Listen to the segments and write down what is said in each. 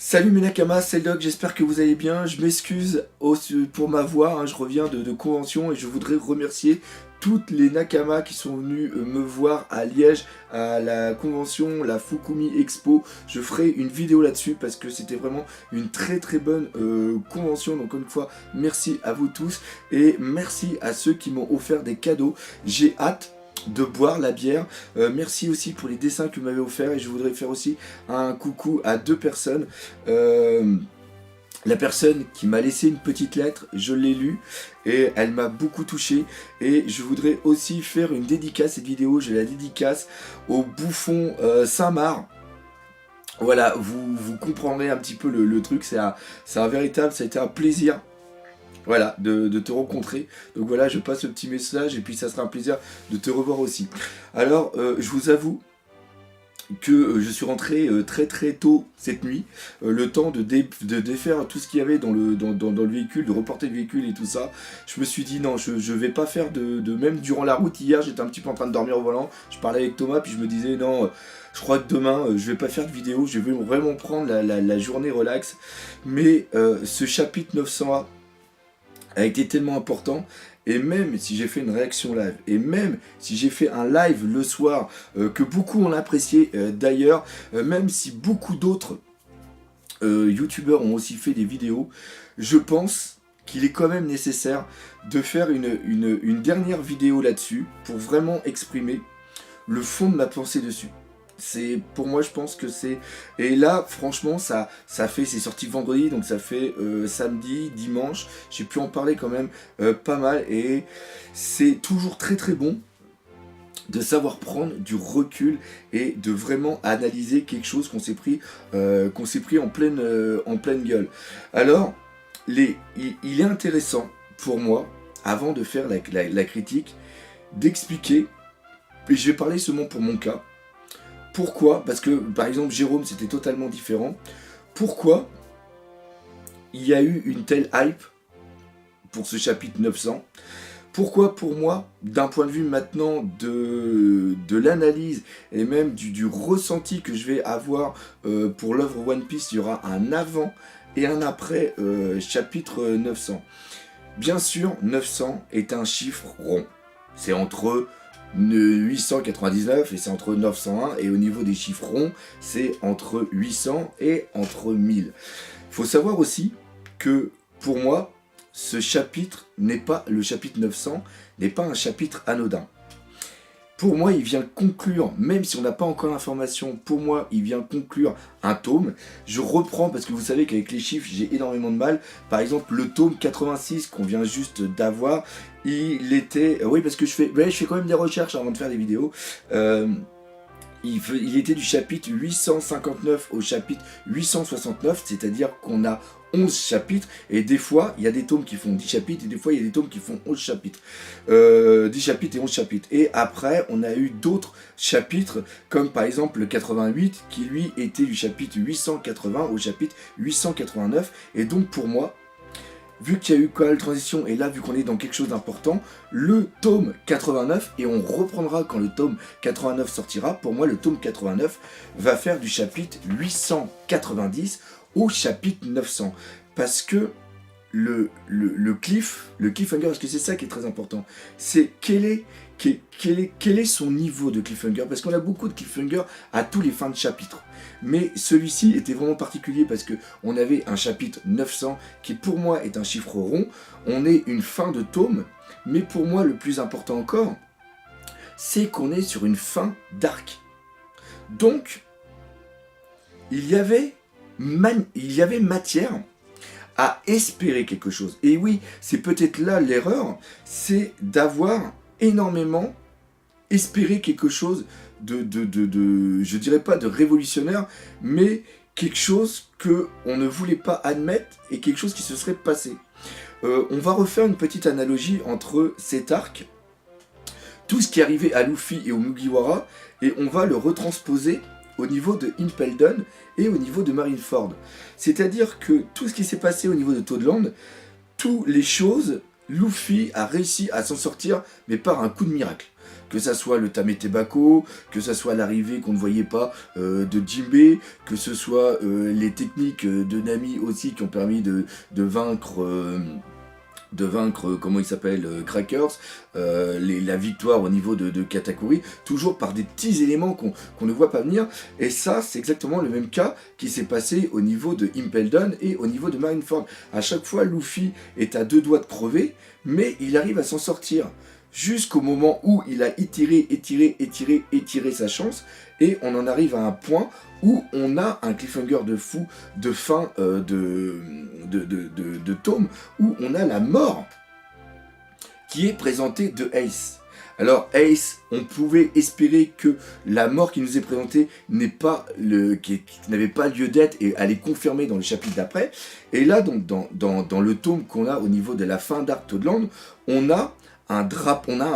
Salut mes Nakamas, c'est le Doc, j'espère que vous allez bien. Je m'excuse pour ma voix, je reviens de convention et je voudrais remercier toutes les Nakamas qui sont venus me voir à Liège, à la convention, la Fukumi Expo. Je ferai une vidéo là-dessus parce que c'était vraiment une très très bonne convention. Donc une fois, merci à vous tous et merci à ceux qui m'ont offert des cadeaux. J'ai hâte de boire la bière. Merci aussi pour les dessins que vous m'avez offert et je voudrais faire aussi un coucou à deux personnes. La personne qui m'a laissé une petite lettre, je l'ai lue et elle m'a beaucoup touché et je voudrais aussi faire une dédicace. Cette vidéo, je la dédicace au bouffon Saint-Marc. Voilà, vous comprendrez un petit peu le truc, c'est un véritable, ça a été un plaisir. Voilà, de te rencontrer. Donc voilà, je passe le petit message et puis ça sera un plaisir de te revoir aussi. Alors, je vous avoue que je suis rentré très très tôt cette nuit, le temps de défaire tout ce qu'il y avait dans le véhicule, de reporter le véhicule et tout ça. Je me suis dit non, je vais pas faire même durant la route. Hier, j'étais un petit peu en train de dormir au volant, je parlais avec Thomas, puis je me disais non, je crois que demain, je vais pas faire de vidéo, je vais vraiment prendre la journée relax. Mais ce chapitre 900A, a été tellement important, et même si j'ai fait une réaction live, et même si j'ai fait un live le soir, que beaucoup ont apprécié d'ailleurs, même si beaucoup d'autres youtubeurs ont aussi fait des vidéos, je pense qu'il est quand même nécessaire de faire une dernière vidéo là-dessus, pour vraiment exprimer le fond de ma pensée dessus. Pour moi, je pense que c'est... Et là, franchement, ça fait... C'est sorti vendredi, donc ça fait samedi, dimanche. J'ai pu en parler quand même pas mal. Et c'est toujours très très bon de savoir prendre du recul et de vraiment analyser quelque chose qu'on s'est pris en pleine gueule. Alors, il est intéressant pour moi, avant de faire la critique, d'expliquer, et je vais parler seulement pour mon cas. Pourquoi? Parce que, par exemple, Jérôme, c'était totalement différent. Pourquoi il y a eu une telle hype pour ce chapitre 900? Pourquoi, pour moi, d'un point de vue maintenant de l'analyse et même du ressenti que je vais avoir pour l'œuvre One Piece, il y aura un avant et un après chapitre 900. Bien sûr, 900 est un chiffre rond. C'est entre 899 et c'est entre 901, et au niveau des chiffres ronds, c'est entre 800 et entre 1000. Il faut savoir aussi que pour moi, ce chapitre n'est pas, le chapitre 900 n'est pas un chapitre anodin. Pour moi, il vient conclure, même si on n'a pas encore l'information, pour moi, il vient conclure un tome. Je reprends, parce que vous savez qu'avec les chiffres, j'ai énormément de mal. Par exemple, le tome 86 qu'on vient juste d'avoir, il était... Oui, parce que je fais quand même des recherches avant de faire des vidéos. Il était du chapitre 859 au chapitre 869, c'est-à-dire qu'on a 11 chapitres, et des fois, il y a des tomes qui font 10 chapitres, et des fois, il y a des tomes qui font 11 chapitres. 10 chapitres et 11 chapitres. Et après, on a eu d'autres chapitres, comme par exemple le 88, qui lui était du chapitre 880 au chapitre 889, et donc pour moi, vu qu'il y a eu quand même la transition, et là, vu qu'on est dans quelque chose d'important, le tome 89, et on reprendra quand le tome 89 sortira, pour moi, le tome 89 va faire du chapitre 890 au chapitre 900. Parce que le cliffhanger, parce que c'est ça qui est très important, c'est quel est son niveau de cliffhanger, parce qu'on a beaucoup de cliffhanger à tous les fins de chapitre. Mais celui-ci était vraiment particulier parce que on avait un chapitre 900 qui pour moi est un chiffre rond, on est une fin de tome, mais pour moi le plus important encore, c'est qu'on est sur une fin d'arc. Donc, il y avait matière à espérer quelque chose. Et oui, c'est peut-être là l'erreur, c'est d'avoir énormément espéré quelque chose je dirais pas de révolutionnaire, mais quelque chose que on ne voulait pas admettre et quelque chose qui se serait passé. On va refaire une petite analogie entre cet arc, tout ce qui est arrivé à Luffy et au Mugiwara, et on va le retransposer au niveau de Impel Down et au niveau de Marineford. C'est-à-dire que tout ce qui s'est passé au niveau de Toadland, toutes les choses, Luffy a réussi à s'en sortir, mais par un coup de miracle. que ça soit le Tametebako, que ça soit l'arrivée qu'on ne voyait pas de Jinbei, que ce soit les techniques de Nami aussi qui ont permis de vaincre... comment il s'appelle, Crackers, la victoire au niveau de Katakuri, toujours par des petits éléments qu'on ne voit pas venir, et ça c'est exactement le même cas qui s'est passé au niveau de Impel Down et au niveau de Marineford. À chaque fois Luffy est à 2 doigts de crever, mais il arrive à s'en sortir, jusqu'au moment où il a étiré sa chance, et on en arrive à un point où on a un cliffhanger de fou de fin de tome, où on a la mort qui est présentée de Ace. Alors Ace, on pouvait espérer que la mort qui nous est présentée qui n'avait pas lieu d'être et allait confirmer dans le chapitre d'après. Et là, donc, dans le tome qu'on a au niveau de la fin d'Arc Toadland, on a un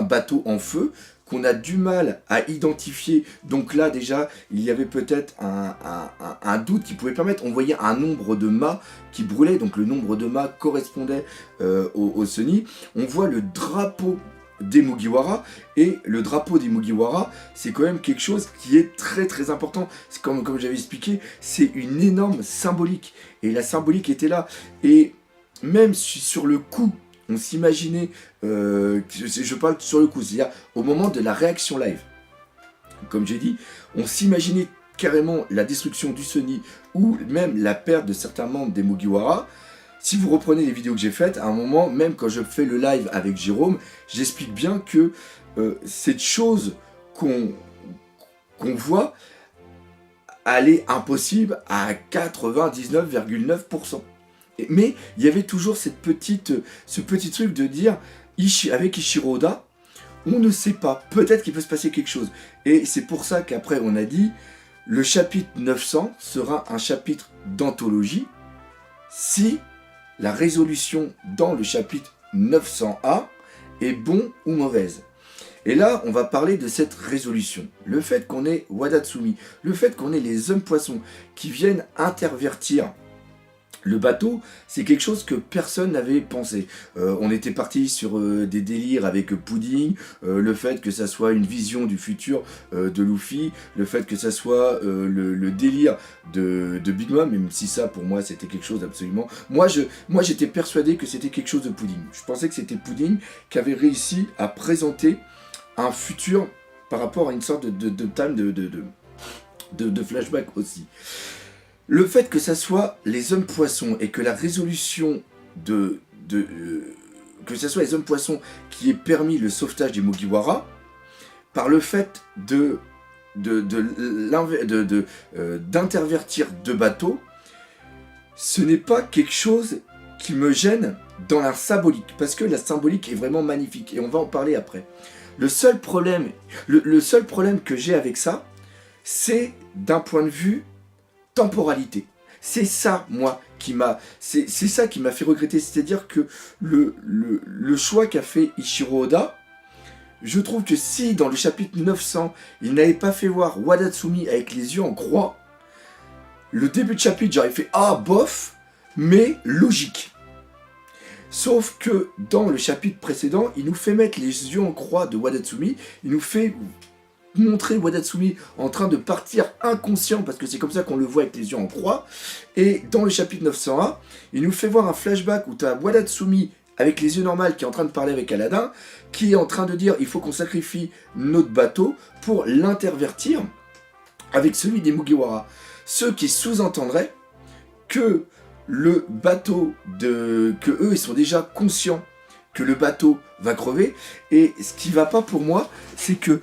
bateau en feu qu'on a du mal à identifier. Donc là déjà, il y avait peut-être un doute qui pouvait permettre. On voyait un nombre de mâts qui brûlait, donc le nombre de mâts correspondait au Sunny. On voit le drapeau des Mugiwara, et le drapeau des Mugiwara, c'est quand même quelque chose qui est très très important. C'est comme j'avais expliqué, c'est une énorme symbolique, et la symbolique était là. Et même sur le coup, on s'imaginait, je parle sur le coup, c'est-à-dire au moment de la réaction live, comme j'ai dit, on s'imaginait carrément la destruction du Sunny, ou même la perte de certains membres des Mugiwara. Si vous reprenez les vidéos que j'ai faites, à un moment, même quand je fais le live avec Jérôme, j'explique bien que cette chose qu'on voit, elle est impossible à 99,9%. Mais il y avait toujours ce petit truc de dire, avec Ichiro Oda, on ne sait pas, peut-être qu'il peut se passer quelque chose. Et c'est pour ça qu'après on a dit, le chapitre 900 sera un chapitre d'anthologie, si la résolution dans le chapitre 900A est bon ou mauvaise. Et là, on va parler de cette résolution. Le fait qu'on ait Wadatsumi, le fait qu'on ait les hommes poissons qui viennent intervertir le bateau, c'est quelque chose que personne n'avait pensé. On était parti sur des délires avec Pudding, le fait que ça soit une vision du futur de Luffy, le fait que ça soit le délire de Big Mom, même si ça pour moi c'était quelque chose d'absolument... Moi j'étais persuadé que c'était quelque chose de Pudding. Je pensais que c'était Pudding qui avait réussi à présenter un futur par rapport à une sorte de time de flashback aussi. Le fait que ça soit les hommes poissons et que la résolution que ça soit les hommes poissons qui ait permis le sauvetage des Mugiwara, par le fait d'intervertir 2 bateaux, ce n'est pas quelque chose qui me gêne dans la symbolique, parce que la symbolique est vraiment magnifique, et on va en parler après. Le seul problème que j'ai avec ça, c'est d'un point de vue temporalité. C'est ça, moi, c'est ça qui m'a fait regretter. C'est-à-dire que le choix qu'a fait Ichiro Oda, je trouve que si, dans le chapitre 900, il n'avait pas fait voir Wadatsumi avec les yeux en croix, le début de chapitre, j'aurais fait « Ah, bof !» mais logique. Sauf que, dans le chapitre précédent, il nous fait mettre les yeux en croix de Wadatsumi, il nous fait montrer Wadatsumi en train de partir inconscient, parce que c'est comme ça qu'on le voit avec les yeux en croix, et dans le chapitre 901, il nous fait voir un flashback où tu as Wadatsumi avec les yeux normaux qui est en train de parler avec Aladdin, qui est en train de dire il faut qu'on sacrifie notre bateau pour l'intervertir avec celui des Mugiwara. Ce qui sous-entendrait que le bateau que eux ils sont déjà conscients que le bateau va crever, et ce qui va pas pour moi, c'est que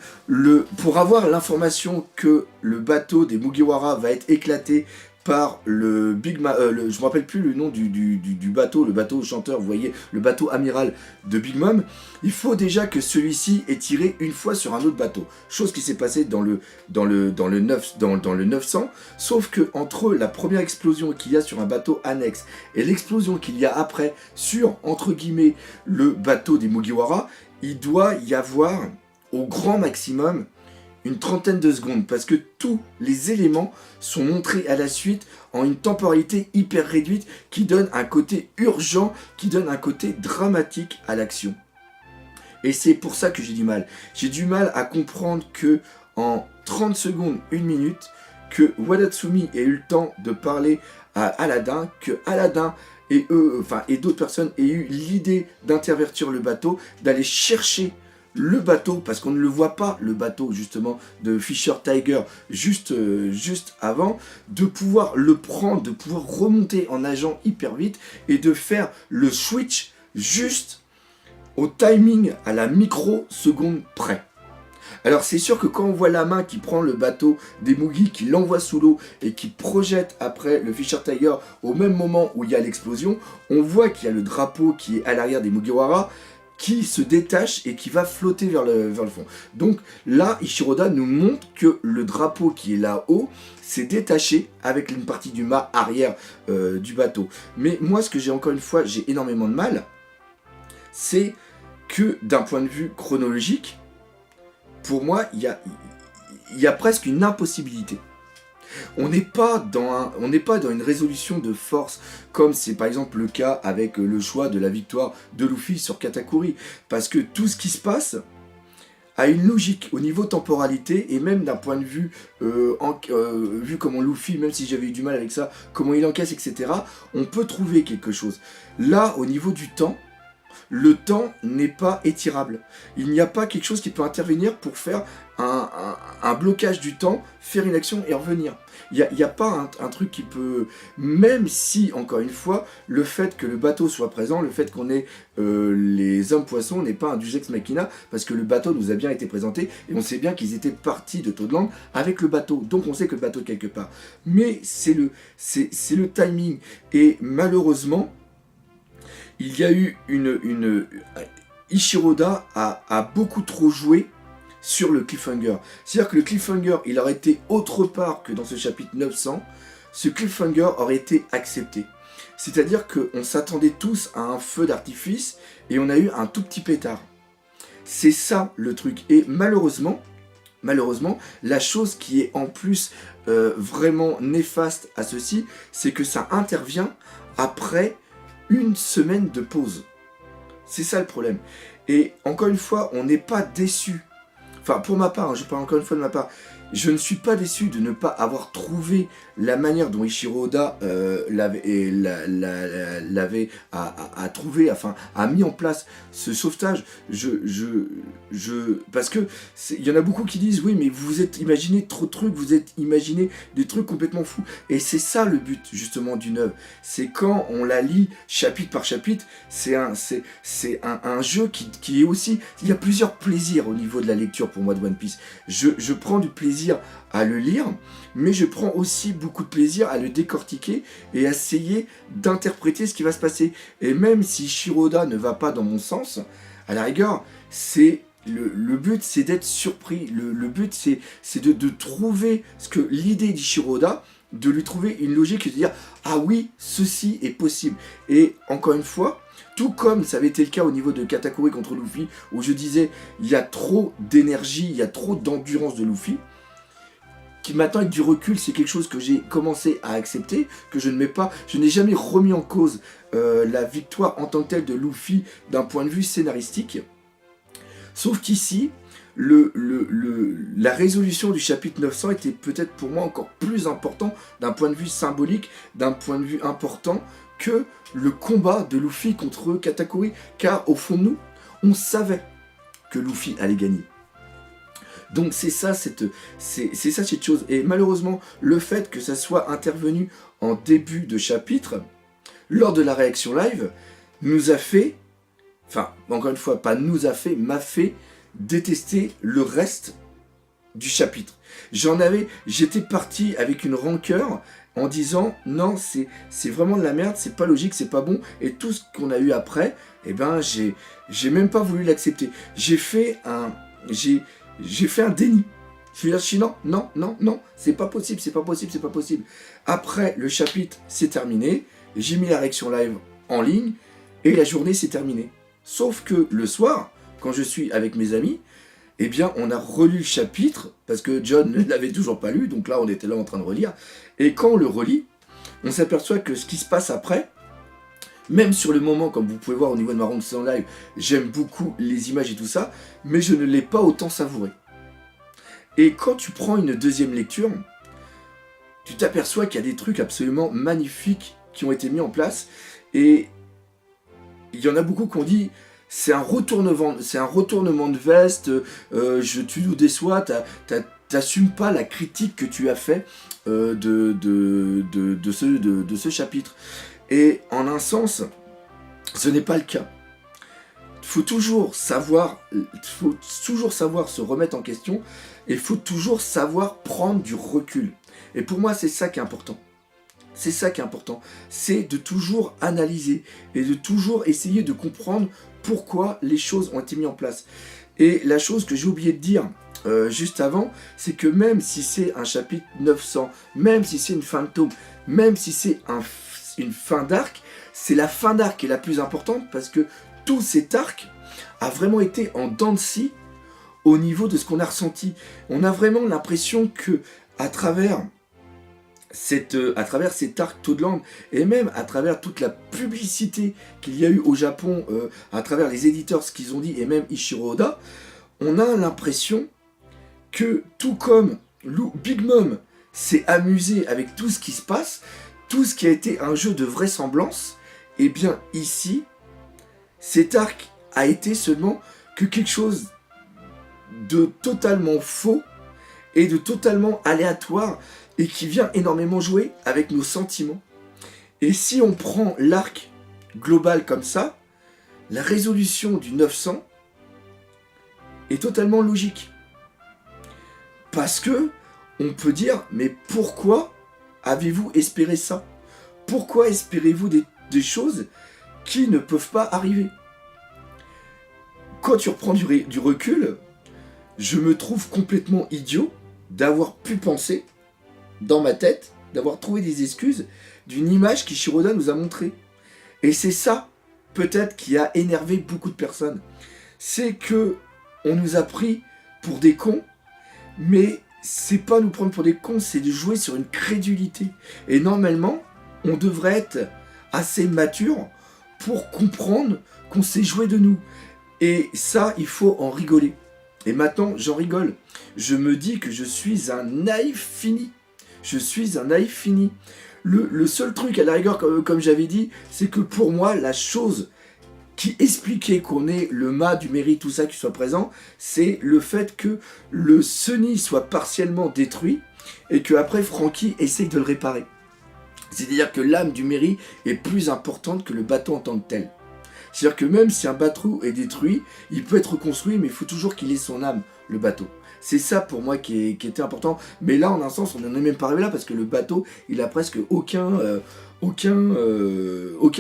pour avoir l'information que le bateau des Mugiwara va être éclaté par le Big Mom, je me rappelle plus le nom du bateau, le bateau chanteur, vous voyez, le bateau amiral de Big Mom, il faut déjà que celui-ci ait tiré une fois sur un autre bateau, chose qui s'est passée dans le 900, sauf que entre la première explosion qu'il y a sur un bateau annexe et l'explosion qu'il y a après sur, entre guillemets, le bateau des Mugiwara, il doit y avoir au grand maximum une trentaine de secondes, parce que tous les éléments sont montrés à la suite en une temporalité hyper réduite qui donne un côté urgent, qui donne un côté dramatique à l'action. Et c'est pour ça que j'ai du mal. J'ai du mal à comprendre que en 30 secondes, 1 minute, que Wadatsumi ait eu le temps de parler à Aladdin, que Aladdin et d'autres personnes aient eu l'idée d'intervertir le bateau, d'aller chercher le bateau, parce qu'on ne le voit pas, le bateau justement de Fisher Tiger, juste avant, de pouvoir le prendre, de pouvoir remonter en nageant hyper vite, et de faire le switch juste au timing, à la microseconde près. Alors c'est sûr que quand on voit la main qui prend le bateau des Mugi, qui l'envoie sous l'eau et qui projette après le Fisher Tiger au même moment où il y a l'explosion, on voit qu'il y a le drapeau qui est à l'arrière des Mugiwara qui se détache et qui va flotter vers le fond. Donc là, Ishiroda nous montre que le drapeau qui est là-haut s'est détaché avec une partie du mât arrière du bateau. Mais moi, ce que j'ai encore une fois, j'ai énormément de mal, c'est que d'un point de vue chronologique, pour moi, il y a presque une impossibilité. On n'est pas dans une résolution de force, comme c'est par exemple le cas avec le choix de la victoire de Luffy sur Katakuri. Parce que tout ce qui se passe a une logique au niveau temporalité, et même d'un point de vue, vu comment Luffy, même si j'avais eu du mal avec ça, comment il encaisse, etc., on peut trouver quelque chose. Là, au niveau du temps, le temps n'est pas étirable. Il n'y a pas quelque chose qui peut intervenir pour faire un blocage du temps, faire une action et revenir. Il n'y a pas un truc qui peut... Même si, encore une fois, le fait que le bateau soit présent, le fait qu'on ait les hommes poissons n'est pas un deus ex machina, parce que le bateau nous a bien été présenté, et on sait bien qu'ils étaient partis de Toadland avec le bateau. Donc on sait que le bateau est quelque part. Mais c'est le timing. Et malheureusement, il y a eu Ishiroda a beaucoup trop joué sur le cliffhanger. C'est-à-dire que le cliffhanger, il aurait été autre part que dans ce chapitre 900, ce cliffhanger aurait été accepté. C'est-à-dire qu'on s'attendait tous à un feu d'artifice et on a eu un tout petit pétard. C'est ça le truc. Et malheureusement, la chose qui est en plus vraiment néfaste à ceci, c'est que ça intervient après une semaine de pause. C'est ça le problème. Et encore une fois, on n'est pas déçu. Enfin, pour ma part, je parle encore une fois de ma part, je ne suis pas déçu de ne pas avoir trouvé la manière dont Eiichiro Oda trouvé, enfin, a mis en place ce sauvetage. Parce que il y en a beaucoup qui disent oui, mais vous êtes imaginé trop de trucs, vous êtes imaginé des trucs complètement fous. Et c'est ça le but justement d'une œuvre. C'est quand on la lit chapitre par chapitre, c'est un jeu qui est aussi. Il y a plusieurs plaisirs au niveau de la lecture pour moi de One Piece. Je prends du plaisir à le lire, mais je prends aussi beaucoup de plaisir à le décortiquer et à essayer d'interpréter ce qui va se passer. Et même si Shiroda ne va pas dans mon sens, à la rigueur, c'est le but, c'est d'être surpris. Le but, c'est de trouver ce que l'idée d'Ishiroda, de lui trouver une logique et de dire ah oui, ceci est possible. Et encore une fois, tout comme ça avait été le cas au niveau de Katakuri contre Luffy, où je disais il y a trop d'énergie, il y a trop d'endurance de Luffy, qui maintenant avec du recul, c'est quelque chose que j'ai commencé à accepter, que je ne mets pas, je n'ai jamais remis en cause la victoire en tant que telle de Luffy d'un point de vue scénaristique. Sauf qu'ici, la résolution du chapitre 900 était peut-être pour moi encore plus important d'un point de vue symbolique, d'un point de vue important que le combat de Luffy contre Katakuri, car au fond de nous, on savait que Luffy allait gagner. Donc c'est ça cette chose. Et malheureusement, le fait que ça soit intervenu en début de chapitre, lors de la réaction live, nous a fait, enfin encore une fois, pas nous a fait, m'a fait détester le reste du chapitre. J'étais parti avec une rancœur en disant non, c'est vraiment de la merde, c'est pas logique, c'est pas bon, et tout ce qu'on a eu après, eh ben j'ai même pas voulu l'accepter. J'ai fait un déni. Je suis là, non, c'est pas possible. Après, le chapitre s'est terminé, j'ai mis la réaction live en ligne, et la journée s'est terminée. Sauf que le soir, quand je suis avec mes amis, eh bien, on a relu le chapitre, parce que John ne l'avait toujours pas lu, donc là, on était là en train de relire, et quand on le relit, on s'aperçoit que ce qui se passe après, Même sur le moment, comme vous pouvez voir au niveau de ma ronde en live, j'aime beaucoup les images et tout ça, mais je ne l'ai pas autant savouré. Et quand tu prends une deuxième lecture, tu t'aperçois qu'il y a des trucs absolument magnifiques qui ont été mis en place, et il y en a beaucoup qui ont dit c'est un retournement de veste, tu nous déçois, t'assumes pas la critique que tu as fait de ce chapitre. Et en un sens, ce n'est pas le cas. Il faut toujours savoir se remettre en question, et il faut toujours savoir prendre du recul. Et pour moi, c'est ça qui est important. C'est ça qui est important. C'est de toujours analyser et de toujours essayer de comprendre pourquoi les choses ont été mises en place. Et la chose que j'ai oublié de dire juste avant, c'est que même si c'est un chapitre 900, même si c'est une fin de tome, même si c'est une fin d'arc, c'est la fin d'arc qui est la plus importante, parce que tout cet arc a vraiment été en dents de scie au niveau de ce qu'on a ressenti. On a vraiment l'impression que à travers cet arc Toadland, et même à travers toute la publicité qu'il y a eu au Japon, à travers les éditeurs, ce qu'ils ont dit, et même Ichiro Oda, on a l'impression que tout comme Big Mom s'est amusé avec tout ce qui se passe, tout ce qui a été un jeu de vraisemblance, et bien ici, cet arc a été seulement que quelque chose de totalement faux et de totalement aléatoire, et qui vient énormément jouer avec nos sentiments. Et si on prend l'arc global comme ça, la résolution du 900 est totalement logique. Parce que on peut dire, mais pourquoi avez-vous espéré ça? Pourquoi espérez-vous des choses qui ne peuvent pas arriver? Quand tu reprends du recul, je me trouve complètement idiot d'avoir pu penser dans ma tête, d'avoir trouvé des excuses d'une image qu'Ichiro Oda nous a montrée. Et c'est ça, peut-être, qui a énervé beaucoup de personnes. C'est que on nous a pris pour des cons, mais c'est pas nous prendre pour des cons, c'est de jouer sur une crédulité. Et normalement, on devrait être assez mature pour comprendre qu'on s'est joué de nous. Et ça, il faut en rigoler. Et maintenant, j'en rigole. Je me dis que je suis un naïf fini. Je suis un naïf fini. Le seul truc, à la rigueur, comme j'avais dit, c'est que pour moi, la chose qui expliquait qu'on ait le mât du mérite, tout ça qui soit présent, c'est le fait que le Sunny soit partiellement détruit et que après Franky essaye de le réparer. C'est-à-dire que l'âme du mérite est plus importante que le bateau en tant que tel. C'est-à-dire que même si un bateau est détruit, il peut être reconstruit, mais il faut toujours qu'il ait son âme, le bateau. C'est ça pour moi qui était important. Mais là, en un sens, on n'en est même pas arrivé là, parce que le bateau, il a presque aucun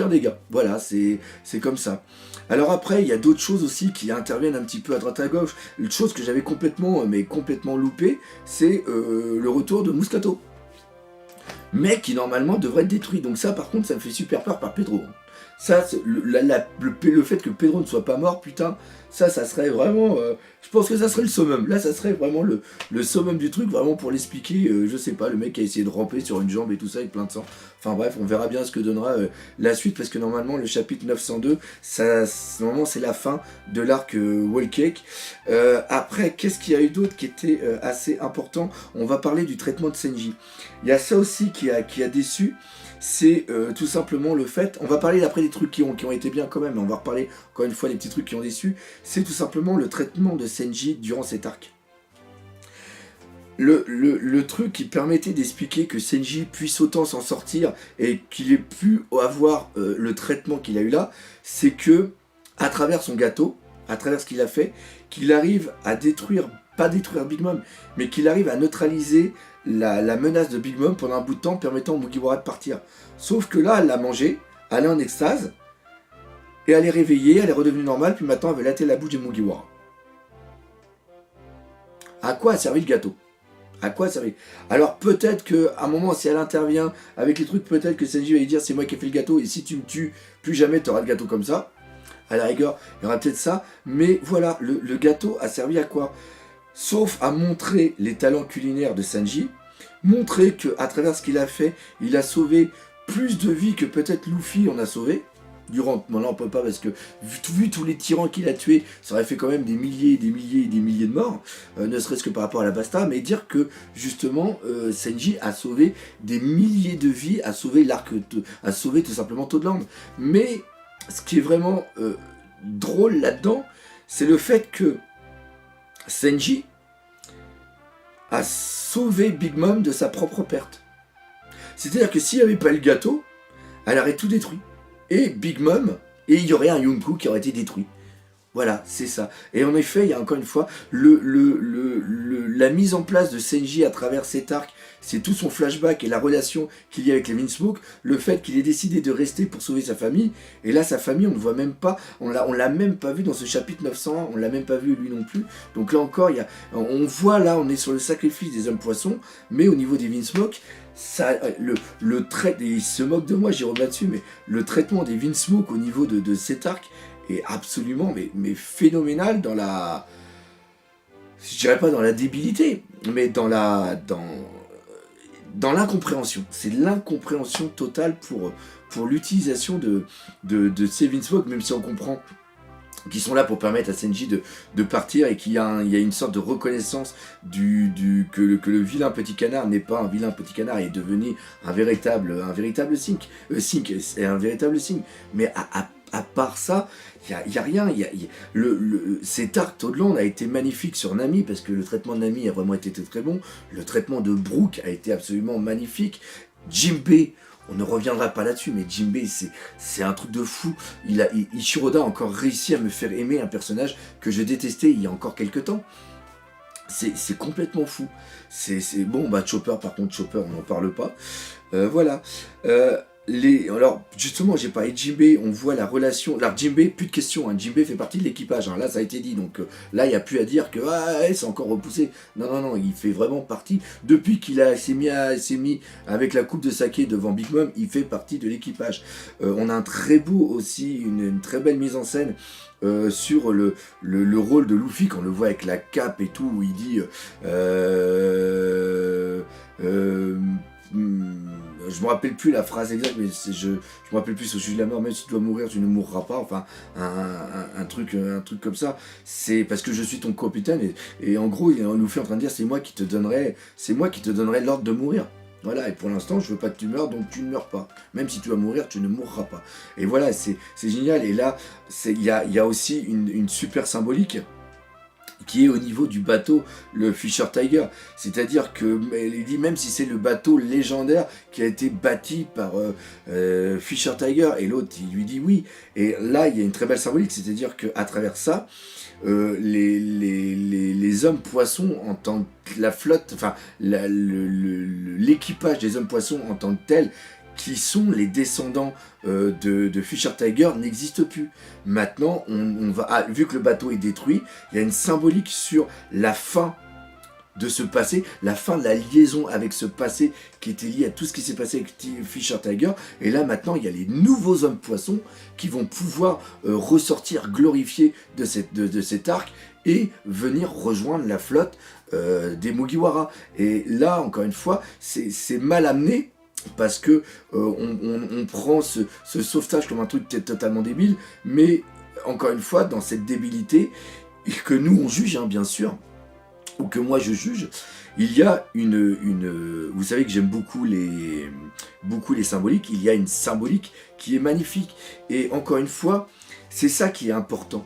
dégât. Voilà, c'est comme ça. Alors après, il y a d'autres choses aussi qui interviennent un petit peu à droite à gauche. Une chose que j'avais complètement loupé, c'est le retour de Moscato. Mais qui normalement devrait être détruit. Donc ça, par contre, ça me fait super peur par Pedro. Ça, le fait que Pedro ne soit pas mort, putain, ça serait vraiment... je pense que ça serait le summum. Là, ça serait vraiment le summum du truc, vraiment pour l'expliquer. Je sais pas, le mec a essayé de ramper sur une jambe et tout ça avec plein de sang. Enfin bref, on verra bien ce que donnera la suite, parce que normalement, le chapitre 902, normalement, c'est la fin de l'arc Whole Cake. Après, qu'est-ce qu'il y a eu d'autre qui était assez important? On va parler du traitement de Senji. Il y a ça aussi qui a déçu. C'est tout simplement le fait, on va parler après des trucs qui ont été bien quand même, mais on va reparler encore une fois des petits trucs qui ont déçu, c'est tout simplement le traitement de Senji durant cet arc. Le truc qui permettait d'expliquer que Senji puisse autant s'en sortir et qu'il ait pu avoir le traitement qu'il a eu là, c'est que, à travers son gâteau, à travers ce qu'il a fait, qu'il arrive à détruire, pas détruire Big Mom, mais qu'il arrive à neutraliser la menace de Big Mom pendant un bout de temps, permettant au Mugiwara de partir. Sauf que là, elle l'a mangé, elle est en extase, et elle est réveillée, elle est redevenue normale, puis maintenant elle veut latter la bouche de Mugiwara. À quoi a servi le gâteau? À quoi ça servi? Alors peut-être qu'à un moment, si elle intervient avec les trucs, peut-être que Senji va lui dire c'est moi qui ai fait le gâteau, et si tu me tues, plus jamais tu auras de gâteau comme ça. À la rigueur, il y aura peut-être ça, mais voilà, le gâteau a servi à quoi? Sauf à montrer les talents culinaires de Sanji, montrer qu'à travers ce qu'il a fait, il a sauvé plus de vies que peut-être Luffy en a sauvé. Bon là on peut pas parce que vu tous les tyrans qu'il a tués, ça aurait fait quand même des milliers et des milliers et des milliers de morts, ne serait-ce que par rapport à la Basta, mais dire que justement Senji a sauvé des milliers de vies, a sauvé a sauvé tout simplement Toadland. Mais ce qui est vraiment drôle là-dedans, c'est le fait que Senji a sauvé Big Mom de sa propre perte. C'est-à-dire que s'il n'y avait pas le gâteau, elle aurait tout détruit. Et Big Mom, et il y aurait un Yonkou qui aurait été détruit. Voilà, c'est ça. Et en effet, il y a encore une fois, la mise en place de Senji à travers cet arc, c'est tout son flashback et la relation qu'il y a avec les Vinsmoke, le fait qu'il ait décidé de rester pour sauver sa famille, et là, sa famille, on ne voit même pas, on l'a même pas vu dans ce chapitre 901, on l'a même pas vu lui non plus, donc là encore, on voit là, on est sur le sacrifice des hommes-poissons, mais au niveau des Vinsmoke, ça, il se moque de moi, j'y reviens dessus, mais le traitement des Vinsmoke au niveau de cet arc, est absolument mais phénoménal dans la, je dirais pas dans la débilité, mais dans l'incompréhension. C'est l'incompréhension totale pour l'utilisation de ces Vinsmoke, même si on comprend qu'ils sont là pour permettre à Senji de partir et qu'il y a une sorte de reconnaissance que le vilain petit canard n'est pas un vilain petit canard et est devenu un véritable Sink, est un véritable Sink. Mais à part ça, il n'y a rien. Cet arc Toadland a été magnifique sur Nami, parce que le traitement de Nami a vraiment été très bon. Le traitement de Brook a été absolument magnifique. On ne reviendra pas là-dessus, mais Jinbei, c'est un truc de fou. Ichiroda a encore réussi à me faire aimer un personnage que je détestais il y a encore quelques temps. C'est complètement fou. Bon, bah Chopper, par contre, Chopper, on n'en parle pas. Voilà. Alors, justement, j'ai parlé de Jinbei, on voit la relation. Alors, Jinbei, plus de questions, hein. Jinbei fait partie de l'équipage, hein. Là, ça a été dit, donc là, il n'y a plus à dire que c'est encore repoussé. Non, il fait vraiment partie. Depuis qu'il s'est mis avec la coupe de saké devant Big Mom, il fait partie de l'équipage. On a un très beau aussi, une très belle mise en scène. Sur le rôle de Luffy, quand on le voit avec la cape et tout, où il dit je me rappelle plus la phrase exacte, mais je me rappelle plus au sujet de la mort, même si tu dois mourir, tu ne mourras pas, enfin un truc comme ça. C'est parce que je suis ton capitaine, et en gros on nous fait en train de dire c'est moi qui te donnerai l'ordre de mourir. Voilà, et pour l'instant je veux pas que tu meurs, donc tu ne meurs pas. Même si tu vas mourir, tu ne mourras pas. Et voilà, c'est génial. Et là, il y a aussi une super symbolique qui est au niveau du bateau, le Fisher Tiger. C'est-à-dire que, il dit, même si c'est le bateau légendaire qui a été bâti par Fisher Tiger, et l'autre, il lui dit oui. Et là, il y a une très belle symbolique, c'est-à-dire qu'à travers ça, les hommes poissons en tant que la flotte, enfin, l'équipage des hommes poissons en tant que tel, qui sont les descendants de Fisher Tiger, n'existent plus. Maintenant, vu que le bateau est détruit, il y a une symbolique sur la fin de ce passé, la fin de la liaison avec ce passé qui était lié à tout ce qui s'est passé avec Fisher Tiger. Et là, maintenant, il y a les nouveaux hommes poissons qui vont pouvoir ressortir glorifiés de cet arc et venir rejoindre la flotte des Mugiwara. Et là, encore une fois, c'est mal amené, parce que on prend ce sauvetage comme un truc totalement débile, mais encore une fois, dans cette débilité, que nous on juge, hein, bien sûr, ou que moi je juge, il y a vous savez que j'aime beaucoup les symboliques, il y a une symbolique qui est magnifique, et encore une fois, c'est ça qui est important,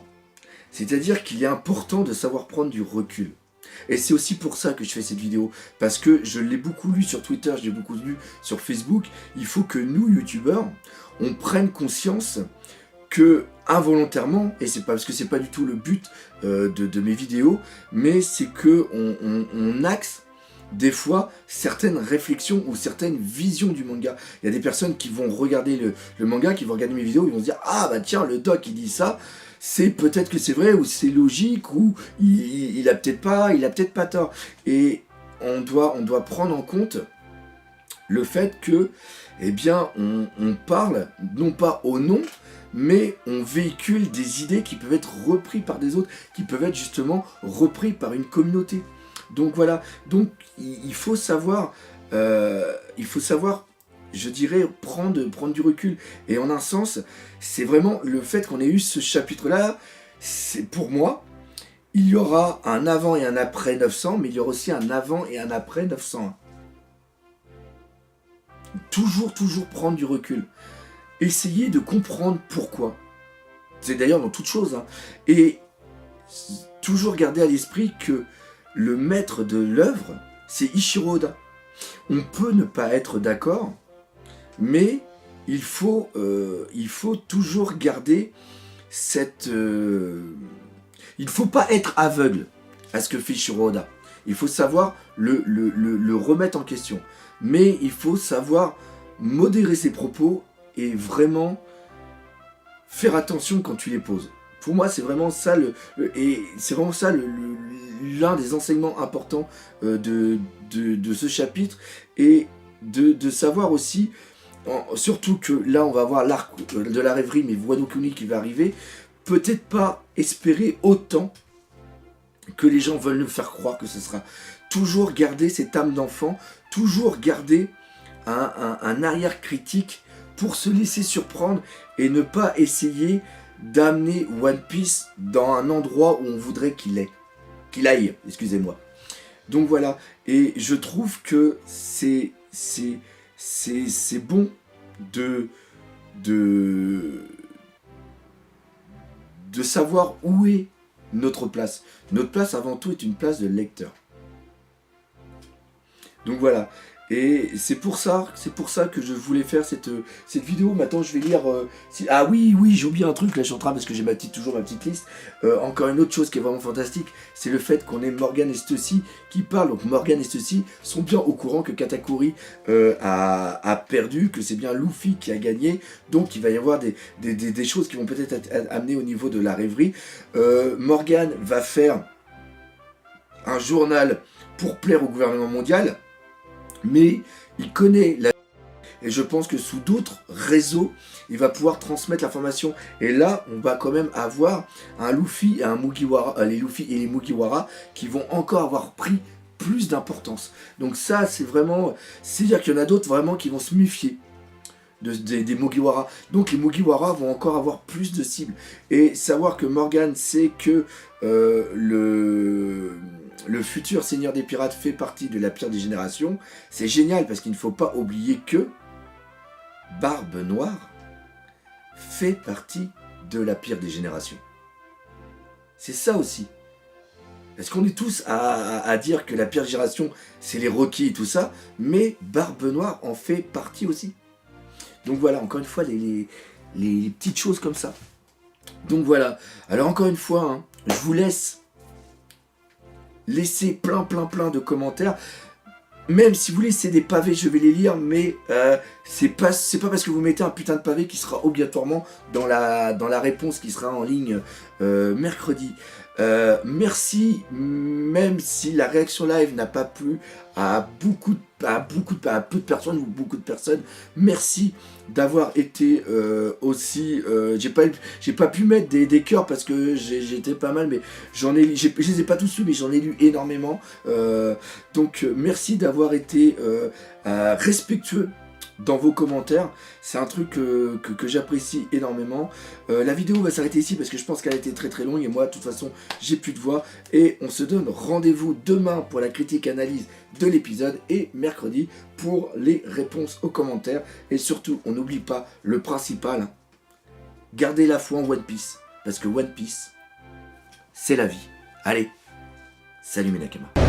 c'est-à-dire qu'il est important de savoir prendre du recul. Et c'est aussi pour ça que je fais cette vidéo, parce que je l'ai beaucoup lu sur Twitter, je l'ai beaucoup lu sur Facebook. Il faut que nous, youtubeurs, on prenne conscience que involontairement, et c'est pas parce que c'est pas du tout le but de mes vidéos, mais c'est que on axe des fois certaines réflexions ou certaines visions du manga. Il y a des personnes qui vont regarder le manga, qui vont regarder mes vidéos, ils vont se dire ah bah tiens, le doc il dit ça, c'est peut-être que c'est vrai, ou c'est logique, ou il a peut-être pas tort. Et on doit prendre en compte le fait que, eh bien, on parle non pas au nom, mais on véhicule des idées qui peuvent être reprises par des autres, qui peuvent être justement reprises par une communauté. Donc voilà, donc il faut savoir je dirais, prendre du recul. Et en un sens, c'est vraiment le fait qu'on ait eu ce chapitre-là, c'est pour moi, il y aura un avant et un après 900, mais il y aura aussi un avant et un après 901. Toujours prendre du recul. Essayer de comprendre pourquoi. C'est d'ailleurs dans toute chose. Hein. Et toujours garder à l'esprit que le maître de l'œuvre, c'est Ichiro Oda. On peut ne pas être d'accord, mais il faut toujours garder cette... il ne faut pas être aveugle à ce que fait Ichiro Oda. Il faut savoir le remettre en question. Mais il faut savoir modérer ses propos et vraiment faire attention quand tu les poses. Pour moi, c'est vraiment ça l'un des enseignements importants de ce chapitre, et de savoir aussi, surtout que là on va avoir l'arc de la rêverie, mais Wano Kuni qui va arriver, peut-être pas espérer autant que les gens veulent nous faire croire que ce sera. Toujours garder cette âme d'enfant, toujours garder un arrière critique pour se laisser surprendre et ne pas essayer d'amener One Piece dans un endroit où on voudrait qu'il aille, excusez-moi. Donc voilà, et je trouve que c'est bon de savoir où est notre place. Notre place avant tout est une place de lecteur. Donc voilà. Et c'est pour ça que je voulais faire cette vidéo. Maintenant, je vais lire... Ah oui, j'ai oublié un truc, là, je suis en train, parce que j'ai toujours ma petite liste. Encore une autre chose qui est vraiment fantastique, c'est le fait qu'on ait Morgan et Stussy qui parlent. Donc Morgan et Stussy sont bien au courant que Katakuri a perdu, que c'est bien Luffy qui a gagné. Donc il va y avoir des choses qui vont peut-être être amenées au niveau de la rêverie. Morgan va faire un journal pour plaire au gouvernement mondial. Mais il connaît la... Et je pense que sous d'autres réseaux, il va pouvoir transmettre l'information. Et là, on va quand même avoir un Luffy et un Mugiwara, les Luffy et les Mugiwara, qui vont encore avoir pris plus d'importance. Donc ça, c'est vraiment... C'est-à-dire qu'il y en a d'autres vraiment qui vont se méfier des Mugiwara. Donc les Mugiwara vont encore avoir plus de cibles. Et savoir que Morgan sait que le futur seigneur des pirates fait partie de la pire des générations, c'est génial parce qu'il ne faut pas oublier que Barbe Noire fait partie de la pire des générations. C'est ça aussi. Parce qu'on est tous à dire que la pire génération, c'est les Rocky et tout ça, mais Barbe Noire en fait partie aussi. Donc voilà, encore une fois, les petites choses comme ça. Donc voilà. Alors encore une fois, hein, je vous laisse laisser plein de commentaires. Même si vous laissez des pavés, je vais les lire, mais c'est pas parce que vous mettez un putain de pavé qui sera obligatoirement dans la réponse qui sera en ligne mercredi. Merci, même si la réaction live n'a pas plu à peu de personnes ou beaucoup de personnes. Merci d'avoir été aussi... j'ai pas pu mettre des cœurs parce que j'étais pas mal, mais je les ai pas tous lus, mais j'en ai lu énormément. Donc merci d'avoir été respectueux dans vos commentaires, c'est un truc que j'apprécie énormément. La vidéo va s'arrêter ici parce que je pense qu'elle a été très longue et moi de toute façon j'ai plus de voix, et on se donne rendez-vous demain pour la critique analyse de l'épisode et mercredi pour les réponses aux commentaires. Et surtout, on n'oublie pas le principal, gardez la foi en One Piece parce que One Piece c'est la vie. Allez, salut mes Nakama.